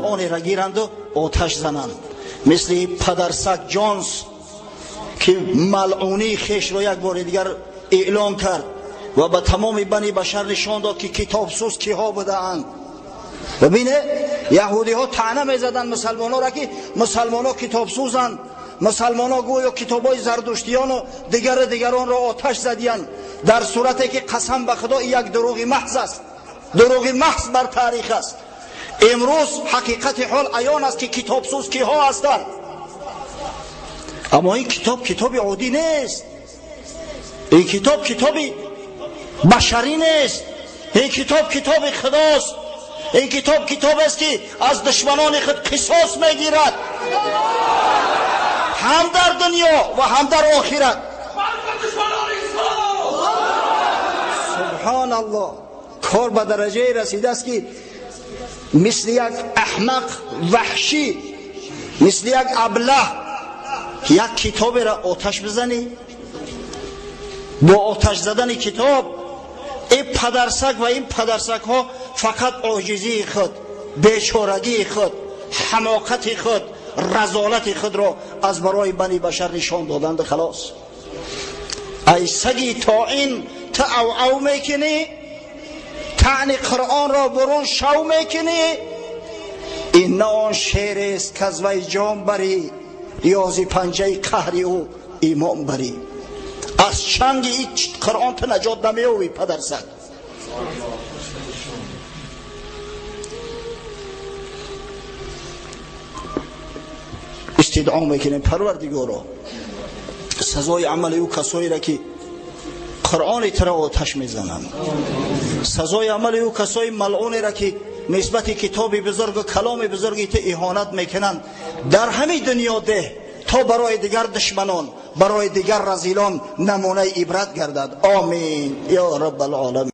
آن را گیرند و آتش زنند، مثل پدرسک جونز که ملعونی خیش را یک بار دیگر اعلام کرد و به تمام بنی بشر نشان داد که کتاب سوز کیها بودند. ببینه یهودی ها طعنه میزدن مسلمان ها را که مسلمان ها کتاب سوزند، مسلمان ها گویا کتاب های زردشتیان و دیگران را آتش زدیان، در صورتی که قسم به خدا یک دروغ محض است، دروغ محض بر تاریخ است. امروز حقیقت حال عیان است که کتاب سوز کیها هستند. اما این کتاب عادی نیست، این کتاب بشری نیست، این کتاب خداست. این کتاب است که از دشمنان خود قصاص میگیرد، هم در دنیا و هم در آخرت. سبحان الله. کار به درجه رسیده است که مثل یک احمق وحشی، مثل یک ابله یک کتاب را آتش بزنی. با آتش زدن کتاب این پدرسک و این پدرسک ها فقط عاجزی خود، بیچارگی خود، حماقت خود، رذالت خود را از برای بنی بشر نشان دادند. خلاص ای سگی طاعن تا او میکنی، طعن قرآن را برون شو میکنی. این نه آن شعر است که از وی جام بری، یا ز پنجه قهر او ایمان بری. از چنگ این قرآن تو نجات نمیوی پدرسک. استدعا میکنیم پروردگارا سزای عمل او کسایی را که قرآن ترا آتش میزنند، سزای عمل او کسای ملعون را که نسبت کتاب بزرگ و کلام بزرگی ته اهانت میکنند در همین دنیا ده، تا برای دیگر دشمنان، برای دیگر رذیلان نمونه عبرت گردد. آمین یا رب العالمین.